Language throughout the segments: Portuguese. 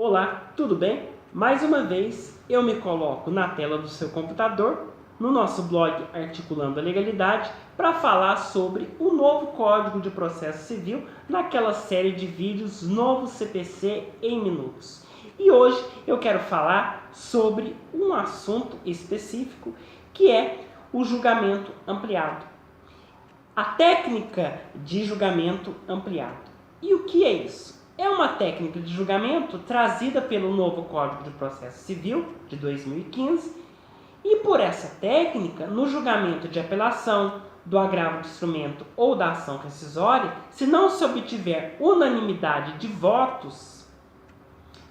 Olá, tudo bem? Mais uma vez eu me coloco na tela do seu computador, no nosso blog Articulando a Legalidade, para falar sobre o novo Código de Processo Civil naquela série de vídeos Novo CPC em Minutos. E hoje eu quero falar sobre um assunto específico que é o julgamento ampliado. A técnica de julgamento ampliado. E o que é isso? É uma técnica de julgamento trazida pelo novo Código de Processo Civil de 2015 e por essa técnica, no julgamento de apelação, do agravo de instrumento ou da ação rescisória, se não se obtiver unanimidade de votos,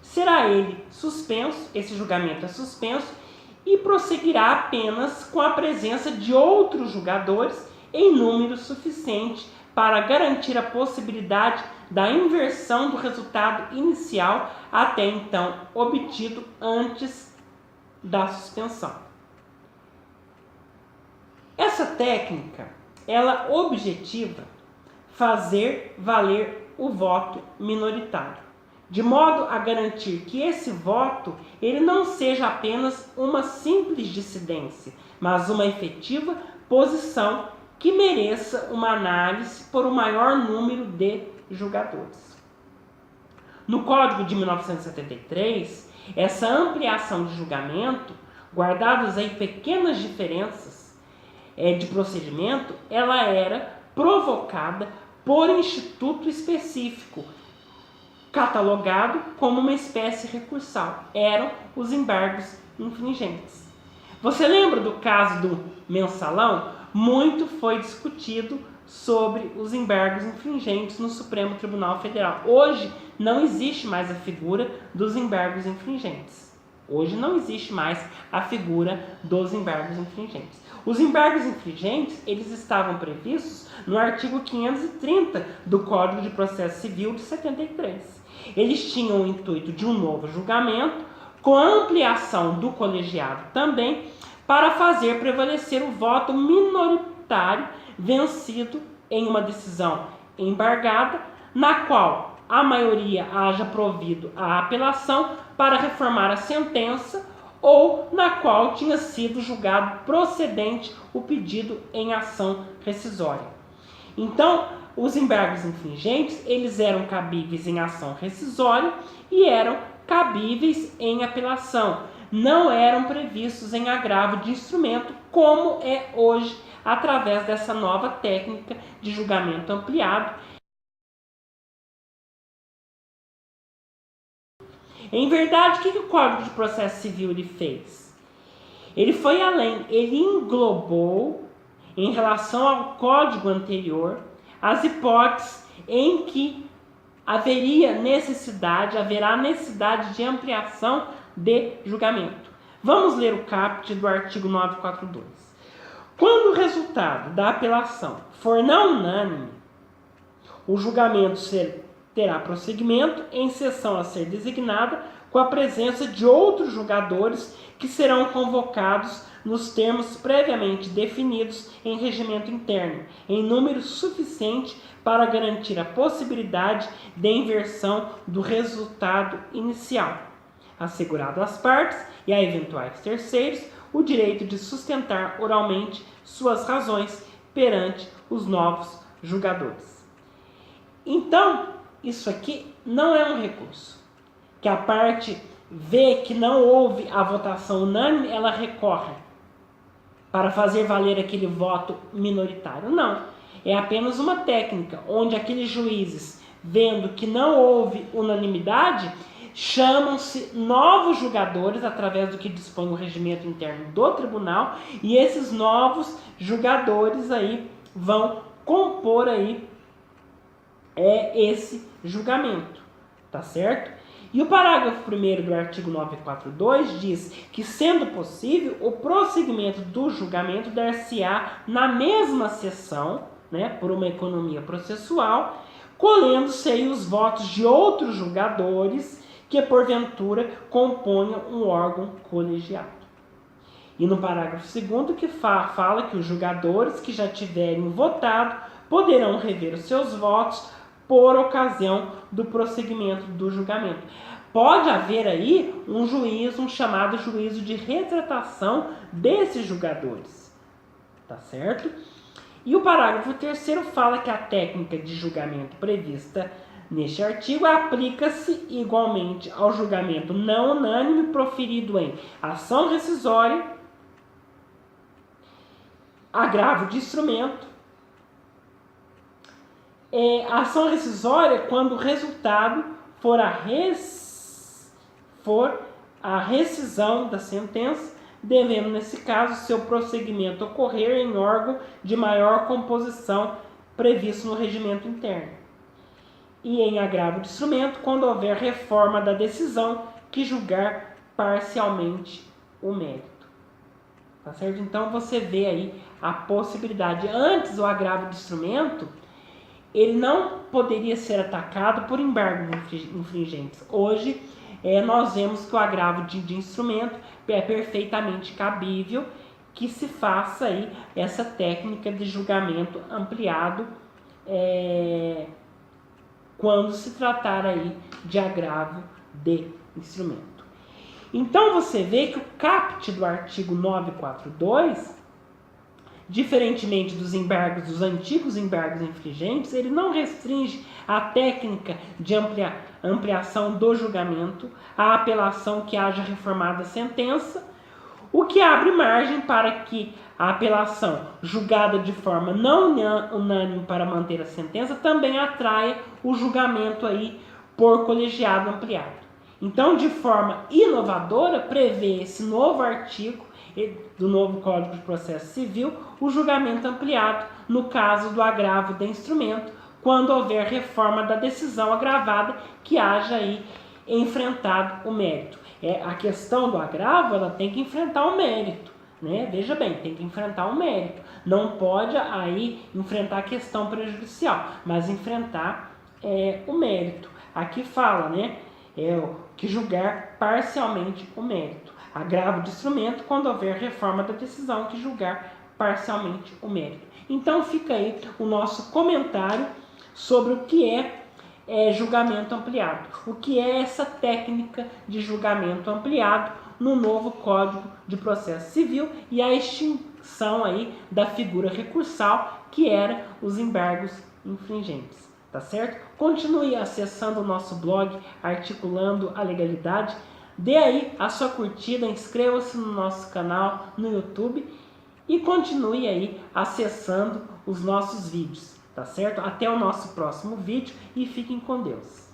será ele suspenso, esse julgamento é suspenso e prosseguirá apenas com a presença de outros julgadores em número suficiente para garantir a possibilidade da inversão do resultado inicial até então obtido antes da suspensão. Essa técnica, ela objetiva fazer valer o voto minoritário, de modo a garantir que esse voto ele não seja apenas uma simples dissidência, mas uma efetiva posição que mereça uma análise por um maior número de julgadores. No Código de 1973, essa ampliação de julgamento, guardadas aí pequenas diferenças de procedimento, ela era provocada por instituto específico, catalogado como uma espécie recursal. Eram os embargos infringentes. Você lembra do caso do mensalão? Muito foi discutido sobre os embargos infringentes no Supremo Tribunal Federal. Hoje não existe mais a figura dos embargos infringentes. Hoje não existe mais a figura dos embargos infringentes. Os embargos infringentes, eles estavam previstos no artigo 530 do Código de Processo Civil de 73. Eles tinham o intuito de um novo julgamento, com a ampliação do colegiado também, para fazer prevalecer o voto minoritário vencido em uma decisão embargada, na qual a maioria haja provido a apelação para reformar a sentença ou na qual tinha sido julgado procedente o pedido em ação rescisória. Então, os embargos infringentes, eles eram cabíveis em ação rescisória e eram cabíveis em apelação. Não eram previstos em agravo de instrumento, como é hoje, através dessa nova técnica de julgamento ampliado. Em verdade, o que o Código de Processo Civil ele fez? Ele foi além, ele englobou, em relação ao código anterior, as hipóteses em que haverá necessidade de ampliação de julgamento. Vamos ler o caput do artigo 942. Quando o resultado da apelação for não unânime, o julgamento terá prosseguimento em sessão a ser designada com a presença de outros julgadores que serão convocados nos termos previamente definidos em regimento interno, em número suficiente para garantir a possibilidade de inversão do resultado inicial, assegurado às partes e a eventuais terceiros o direito de sustentar oralmente suas razões perante os novos julgadores. Então, isso aqui não é um recurso, que a parte vê que não houve a votação unânime, ela recorre para fazer valer aquele voto minoritário. Não, é apenas uma técnica onde aqueles juízes, vendo que não houve unanimidade, chamam-se novos julgadores através do que dispõe o regimento interno do tribunal, e esses novos julgadores aí vão compor aí esse julgamento, tá certo? E o parágrafo 1º do artigo 942 diz que, sendo possível, o prosseguimento do julgamento dar-se-á na mesma sessão, por uma economia processual, colhendo-se aí os votos de outros julgadores que, porventura, componham um órgão colegiado. E no parágrafo 2º que fala que os julgadores que já tiverem votado poderão rever os seus votos por ocasião do prosseguimento do julgamento. pode haver aí um juízo, um chamado juízo de retratação desses julgadores, tá certo? E o parágrafo 3º fala que a técnica de julgamento prevista neste artigo aplica-se igualmente ao julgamento não unânime proferido em ação rescisória, agravo de instrumento. A ação rescisória quando o resultado for a rescisão da sentença, devendo, nesse caso, seu prosseguimento ocorrer em órgão de maior composição previsto no regimento interno. E em agravo de instrumento, quando houver reforma da decisão que julgar parcialmente o mérito. Tá certo? Então você vê aí a possibilidade. Antes, o agravo de instrumento, ele não poderia ser atacado por embargos infringentes. Hoje, nós vemos que o agravo de instrumento é perfeitamente cabível que se faça aí essa técnica de julgamento ampliado quando se tratar aí de agravo de instrumento. Então você vê que o caput do artigo 942, diferentemente dos embargos, dos antigos embargos infringentes, ele não restringe a técnica de ampliação do julgamento à apelação que haja reformada a sentença, o que abre margem para que a apelação julgada de forma não unânime para manter a sentença também atraia o julgamento aí por colegiado ampliado. Então, de forma inovadora, prevê esse novo artigo do novo Código de Processo Civil o julgamento ampliado no caso do agravo de instrumento, quando houver reforma da decisão agravada que haja aí enfrentado o mérito. A questão do agravo, ela tem que enfrentar o mérito, né? Veja bem, tem que enfrentar o mérito. Não pode aí enfrentar a questão prejudicial, mas enfrentar o mérito. Aqui fala, né? Que julgar parcialmente o mérito. Agravo de instrumento quando houver reforma da decisão que julgar parcialmente o mérito. Então fica aí o nosso comentário sobre o que é julgamento ampliado. O que é essa técnica de julgamento ampliado no novo Código de Processo Civil e a extinção aí da figura recursal que era os embargos infringentes. Tá certo? Continue acessando o nosso blog Articulando a Legalidade. Dê aí a sua curtida, inscreva-se no nosso canal no YouTube e continue aí acessando os nossos vídeos, tá certo? Até o nosso próximo vídeo e fiquem com Deus.